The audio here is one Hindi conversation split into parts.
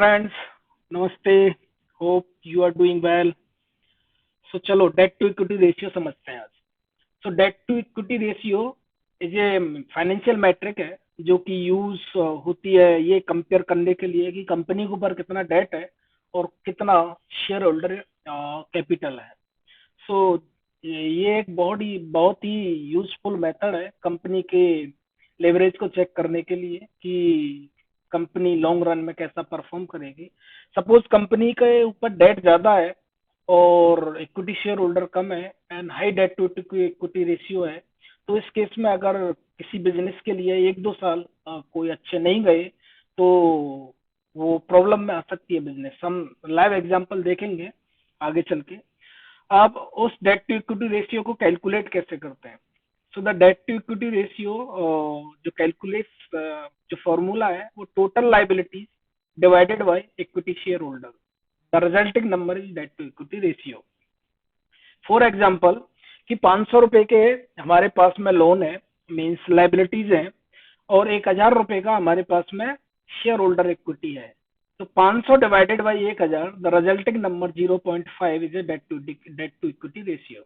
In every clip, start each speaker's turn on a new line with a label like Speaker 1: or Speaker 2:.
Speaker 1: friends, namaste. Hope you are doing well. So चलो डेट टू इक्विटी रेशियो समझते हैं आज. So debt to equity ratio is a financial metric है जो कि यूज होती है ये कंपेयर करने के लिए कि कंपनी के ऊपर कितना डेट है और कितना शेयर होल्डर कैपिटल है. सो ये एक बहुत ही यूजफुल मेथड है कंपनी के लेवरेज को चेक करने के लिए कि कंपनी लॉन्ग रन में कैसा परफॉर्म करेगी. सपोज कंपनी के ऊपर डेट ज्यादा है और इक्विटी शेयर होल्डर कम है and high debt to equity ratio है, तो इस केस में अगर किसी बिजनेस के लिए एक दो साल कोई अच्छे नहीं गए तो वो प्रॉब्लम में आ सकती है बिजनेस. हम लाइव एग्जांपल देखेंगे आगे चल के. आप उस डेट टू इक्विटी रेशियो को कैलकुलेट कैसे करते हैं. So the debt to equity ratio जो कैलकुलेट जो फॉर्मूला है वो total liabilities divided by equity share holder. The resulting number is debt to equity ratio. For example कि 500 रुपए के हमारे पास में लोन है, मीन्स लाइबिलिटीज है, और 1000 रुपए का हमारे पास में शेयर होल्डर इक्विटी है. तो 500 divided by 1000, the resulting number 0.5 is a debt to equity ratio.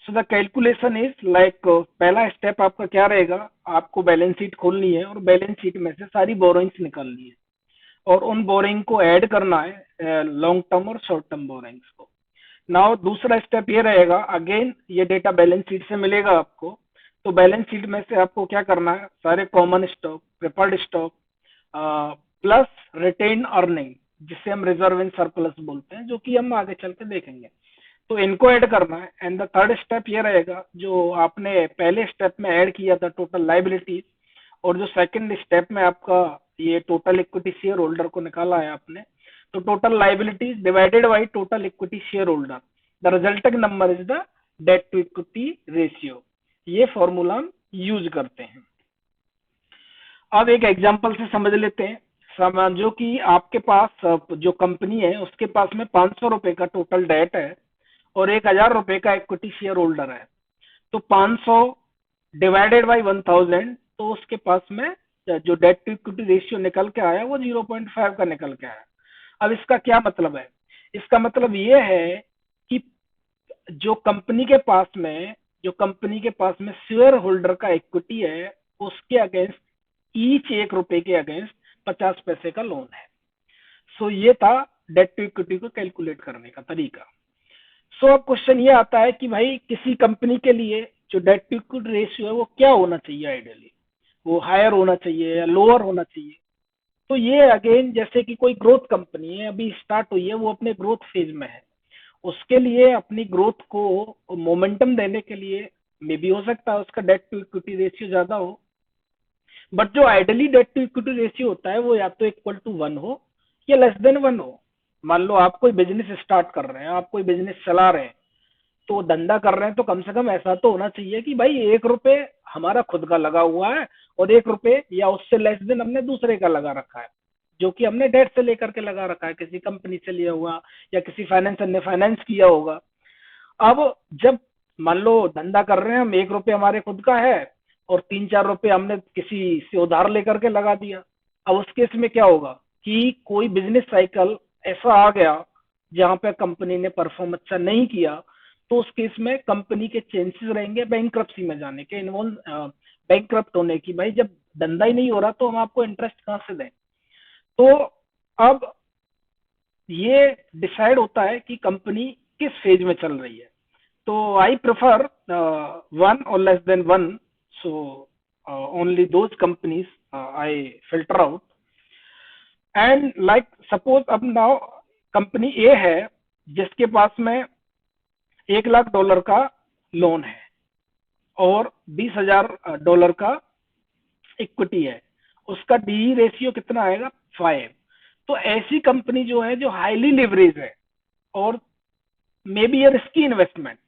Speaker 1: So the calculation is like पहला स्टेप आपका क्या रहेगा, आपको बैलेंस शीट खोलनी है और बैलेंस शीट में से सारी बोरोइंग्स निकालनी है और उन बोरिंग को ऐड करना है लॉन्ग टर्म और शॉर्ट टर्म बोरिंग्स को. नाउ दूसरा स्टेप ये रहेगा, अगेन ये डेटा बैलेंस शीट से मिलेगा आपको. तो बैलेंस शीट में से आपको क्या करना है, सारे common stock, preferred stock plus retain earning जिसे हम रिजर्व इन सरप्लस बोलते हैं, जो कि हम आगे चल के देखेंगे, तो इनको ऐड करना है. एंड द थर्ड स्टेप ये रहेगा जो आपने पहले स्टेप में ऐड किया था टोटल लाइबिलिटीज, और जो सेकंड स्टेप में आपका ये टोटल इक्विटी शेयर होल्डर को निकाला है आपने, तो total liabilities divided by total equity share holder, the resulting number is the debt to equity ratio. ये फॉर्मूला हम यूज करते हैं. अब एक एग्जांपल से समझ लेते हैं. समझो कि आपके पास जो कंपनी है उसके पास में 500 रुपए का टोटल डेट है और 1000 रुपए का इक्विटी शेयर होल्डर है. तो 500 डिवाइडेड बाई 1000, तो उसके पास में जो डेट टू इक्विटी रेशियो निकल के आया वो 0.5 का निकल के आया. अब इसका क्या मतलब है, इसका मतलब ये है कि जो कंपनी के पास में शेयर होल्डर का इक्विटी है उसके अगेंस्ट ईच 1 रुपए के अगेंस्ट 50 पैसे का लोन है. सो ये था डेट टू इक्विटी को कैलकुलेट करने का तरीका. सो अब क्वेश्चन ये आता है कि भाई किसी कंपनी के लिए जो डेट टू इक्विटी रेशियो है वो क्या होना चाहिए, आइडियली वो हायर होना चाहिए या लोअर होना चाहिए. तो ये अगेन जैसे कि कोई ग्रोथ कंपनी है, अभी स्टार्ट हुई है, वो अपने ग्रोथ फेज में है, उसके लिए अपनी ग्रोथ को मोमेंटम देने के लिए मे बी हो सकता है उसका डेट टू इक्विटी रेशियो ज्यादा हो. बट जो ideally debt to equity ratio होता है वो या तो इक्वल टू 1 हो या लेस देन 1 हो. मान लो आप कोई बिजनेस स्टार्ट कर रहे हैं, आप कोई बिजनेस चला रहे हैं, तो धंधा कर रहे हैं, तो कम से कम ऐसा तो होना चाहिए कि भाई 1 रुपए हमारा खुद का लगा हुआ है और 1 रुपए या उससे लेस देन हमने दूसरे का लगा रखा है, जो कि हमने डेट से लेकर के लगा रखा है, किसी कंपनी से लिया हुआ या किसी फाइनेंसर ने फाइनेंस किया होगा. अब जब मान लो धंधा कर रहे हैं हम, 1 रुपए हमारे खुद का है और 3-4 रुपए हमने किसी से उधार लेकर के लगा दिया. अब उस केस में क्या होगा कि कोई बिजनेस साइकिल ऐसा आ गया जहां पे कंपनी ने परफॉर्म अच्छा नहीं किया, तो उस केस में कंपनी के चांसेस रहेंगे बैंकरप्सी में जाने के, इन्वॉल्व बैंकरप्ट होने की. भाई जब धंधा ही नहीं हो रहा तो हम आपको इंटरेस्ट कहां से दें. तो अब ये डिसाइड होता है कि कंपनी किस फेज में चल रही है. तो आई प्रेफर 1 और less than 1. So only those companies I filter out. And like suppose अब नाउ कंपनी ए है जिसके पास में $1,00,000 का लोन है और $20,000 का इक्विटी है, उसका डी रेशियो कितना आएगा, 5. तो ऐसी कंपनी जो है जो हाईली लिवरेज है और may be a risky investment.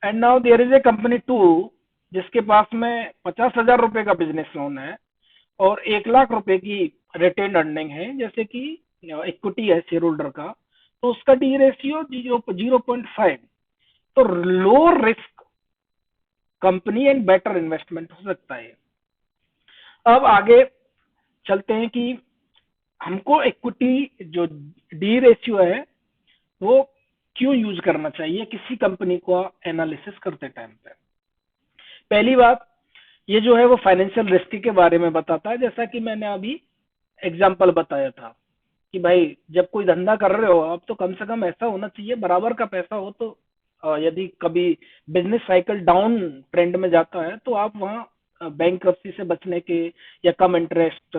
Speaker 1: And now there is a company 2 जिसके पास में $50,000 का बिजनेस लोन है और $1,00,000 की रिटेन अर्निंग है, जैसे कि इक्विटी है शेयर होल्डर का, तो उसका डी रेशियो 0.5. तो low risk company and better investment हो सकता है. अब आगे चलते हैं कि हमको इक्विटी जो डी रेशियो है वो क्यों यूज करना चाहिए किसी कंपनी को एनालिसिस करते टाइम पे। पहली बात, ये जो है वो फाइनेंशियल रिस्क के बारे में बताता है, जैसा कि मैंने अभी एग्जाम्पल बताया था कि भाई जब कोई धंधा कर रहे हो आप तो कम से कम ऐसा होना चाहिए बराबर का पैसा हो, तो यदि कभी बिजनेस साइकिल डाउन ट्रेंड में जाता है तो आप वहाँ बैंक से बचने के या कम इंटरेस्ट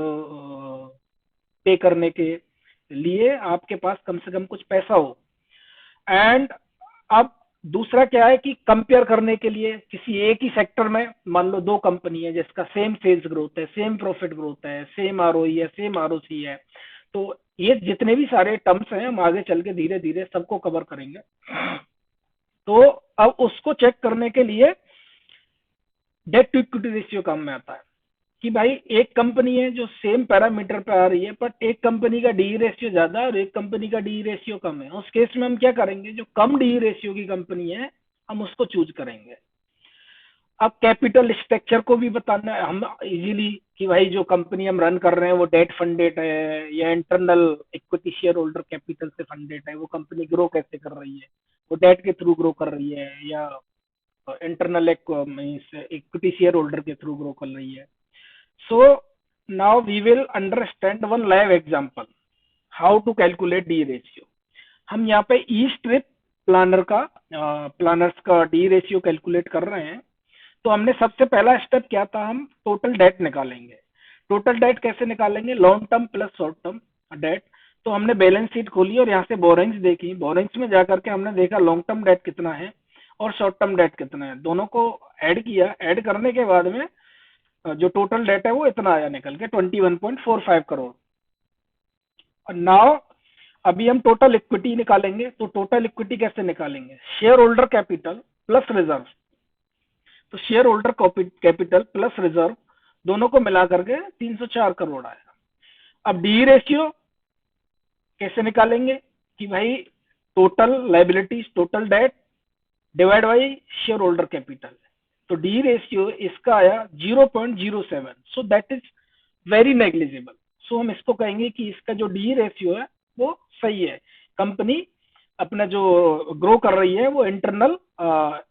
Speaker 1: पे करने के लिए आपके पास कम से कम कुछ पैसा हो। एंड अब दूसरा क्या है कि कंपेयर करने के लिए किसी एक ही सेक्टर में मान लो दो कंपनी है जिसका सेम सेल्स ग्रोथ है, सेम प्रॉफिट ग्रोथ है, सेम आरओई है, सेम आरओसी है, तो ये जितने भी सारे टर्म्स हैं हम आगे चल के धीरे धीरे सबको कवर करेंगे। तो अब उसको चेक करने के लिए डेट टू इक्विटी रेशियो काम में आता है कि भाई एक कंपनी है जो सेम पैरामीटर पे आ रही है बट एक कंपनी का डी रेशियो ज्यादा है और एक कंपनी का डी रेशियो कम है। उस केस में हम क्या करेंगे, जो कम डी रेशियो की कंपनी है हम उसको चूज करेंगे। अब कैपिटल स्ट्रक्चर को भी बताना है हम इजीली कि भाई जो कंपनी हम रन कर रहे हैं वो डेट फंडेड है या internal equity share holder capital से फंडेड है, वो कंपनी ग्रो कैसे कर रही है, वो डेट के थ्रू ग्रो कर रही है या इंटरनल इक्विटी शेयर होल्डर के थ्रू ग्रो कर रही है। So now we will understand one live example how to calculate D ratio। हम यहाँ पे ई स्ट्रिप प्लानर्स का डी रेशियो कैलकुलेट कर रहे हैं। तो हमने सबसे पहला स्टेप क्या था, हम टोटल डेट निकालेंगे। टोटल डेट कैसे निकालेंगे, long term plus short term debt. तो हमने बैलेंस शीट खोली और यहाँ से बोरिंग्स देखी, बोरिंग्स में जाकर के हमने देखा लॉन्ग टर्म डेट कितना है और शॉर्ट टर्म डेट कितना है, दोनों को ऐड किया। ऐड करने के बाद में जो टोटल डेट है वो इतना आया निकल के 21.45 करोड़। और नाउ अभी हम टोटल इक्विटी निकालेंगे। तो टोटल इक्विटी कैसे निकालेंगे, shareholder capital plus reserve. तो shareholder capital plus reserve दोनों को मिला करके 304 करोड़ आया। अब डी रेशियो कैसे निकालेंगे कि भाई total liabilities total debt divide by shareholder capital. तो डी रेशियो इसका आया 0.07, so that is very negligible. So हम इसको कहेंगे कि इसका जो डी रेशियो है वो सही है, कंपनी अपना जो ग्रो कर रही है वो इंटरनल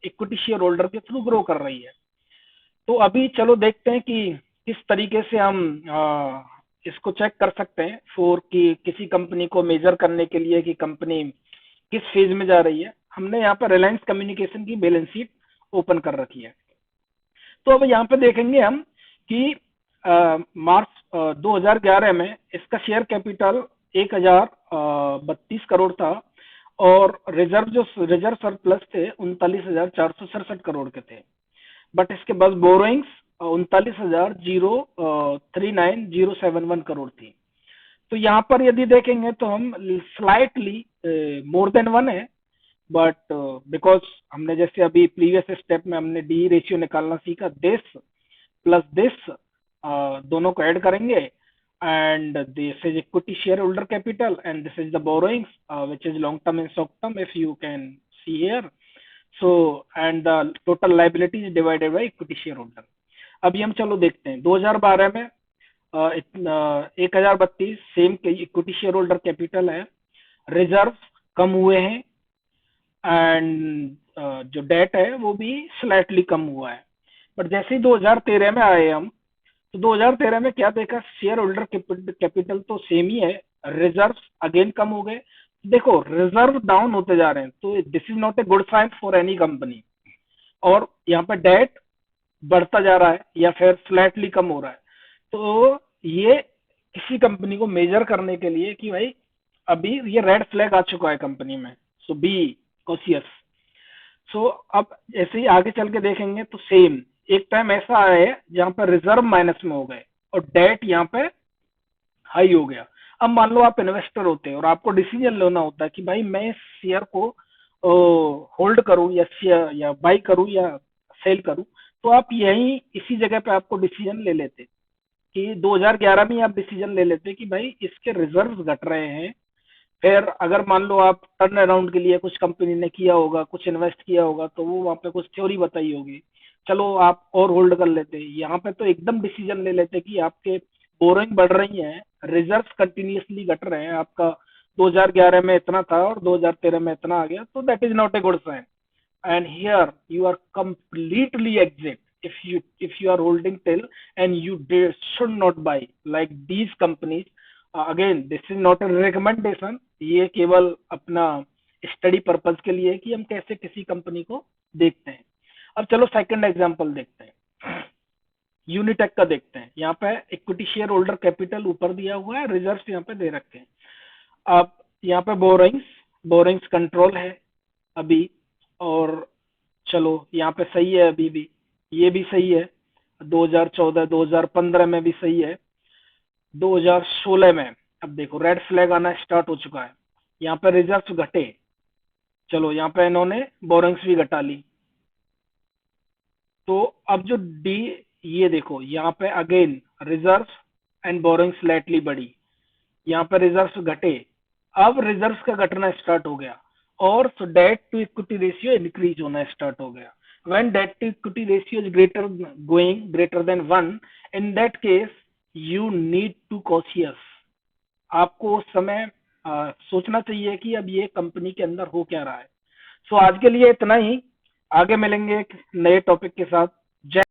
Speaker 1: इक्विटी शेयर होल्डर के थ्रू ग्रो कर रही है। तो अभी चलो देखते हैं कि किस तरीके से हम इसको चेक कर सकते हैं फॉर कि किसी कंपनी को मेजर करने के लिए कि कंपनी किस फेज में जा रही है। हमने यहाँ पर रिलायंस कम्युनिकेशन की बैलेंस शीट ओपन कर रखी है। तो अब यहाँ पे देखेंगे हम कि मार्च 2011 में इसका शेयर कैपिटल 1032 करोड़ था और रिजर्व सरप्लस थे 39,467 करोड़ के थे। बट इसके पास बोरोइंग्स 39,039,071 करोड़ थी। तो यहाँ पर यदि देखेंगे तो हम स्लाइटली मोर देन वन है, बट बिकॉज हमने जैसे अभी प्रीवियस स्टेप में हमने डी रेशियो निकालना सीखा, दिस प्लस दिस दोनों को ऐड करेंगे and this is equity share holder capital and this is the borrowings which is long term and short term if you can see here. So and the total liability is divided by equity share holder. अभी हम चलो देखते हैं 2012 में 1032 same equity share holder capital है, रिजर्व कम हुए हैं एंड जो डेट है वो भी स्लाइटली कम हुआ है। बट जैसे ही 2013 में आए हम तो 2013 में क्या देखा, शेयर होल्डर कैपिटल तो सेम ही है, रिजर्व अगेन कम हो गए। देखो रिजर्व डाउन होते जा रहे हैं तो this is not a good sign for any company. और यहाँ पे डेट बढ़ता जा रहा है या फिर फ्लैटली कम हो रहा है, तो ये किसी कंपनी को मेजर करने के लिए कि भाई अभी ये रेड फ्लैग आ चुका है कंपनी में, सो बी कॉशियस। सो अब ऐसे ही आगे चल के देखेंगे तो सेम एक टाइम ऐसा आया है जहां पर रिजर्व माइनस में हो गए और डेट यहाँ पे हाई हो गया। अब मान लो आप इन्वेस्टर होते हैं और आपको डिसीजन लेना होता है कि भाई मैं इस शेयर को होल्ड करूं या शेयर या बाई करूं या सेल करूं, तो आप यही इसी जगह पे आपको डिसीजन ले लेते कि 2011 में आप डिसीजन ले लेते कि भाई इसके रिजर्व घट रहे हैं। फिर अगर मान लो आप टर्न अराउंड के लिए कुछ कंपनी ने किया होगा, कुछ इन्वेस्ट किया होगा, तो वो वहाँ पे कुछ थ्योरी बताई होगी, चलो आप और होल्ड कर लेते। यहाँ पे तो एकदम डिसीजन ले लेते कि आपके बोरोइंग बढ़ रही है, रिजर्व कंटिन्यूसली घट रहे हैं, आपका 2011 में इतना था और 2013 में इतना आ गया, तो that is not a good sign. And here you are completely exit if you are holding till, and should not buy like these companies. Again, this is not a recommendation, ये केवल अपना स्टडी पर्पज के लिए है कि हम कैसे किसी कंपनी को देखते हैं. अब चलो सेकंड एग्जांपल देखते हैं. यूनिटेक का देखते हैं. यहाँ पे इक्विटी शेयर होल्डर कैपिटल ऊपर दिया हुआ है, रिजर्व्स यहाँ पे दे रखे हैं. अब यहाँ पे बोरिंग्स कंट्रोल है अभी, और चलो यहाँ पे सही है अभी भी, ये भी सही है. 2014 2015 में भी सही है. 2016 में अब देखो रेड फ्लैग आना स्टार्ट हो चुका है. यहाँ पे रिजर्व घटे, चलो यहाँ पे इन्होंने बोरिंग्स भी घटा ली. तो अब जो डी, ये देखो यहाँ पे again reserve and boring slightly बढ़ी, यहाँ पे रिजर्व घटे, अब रिजर्व का घटना स्टार्ट हो गया, और so debt to equity ratio increase होना स्टार्ट हो गया. When debt to equity ratio is greater than 1, in that case you need to cautious. आपको उस समय सोचना चाहिए कि अब ये कंपनी के अंदर हो क्या रहा है. सो आज के लिए इतना ही, आगे मिलेंगे एक नए टॉपिक के साथ. जय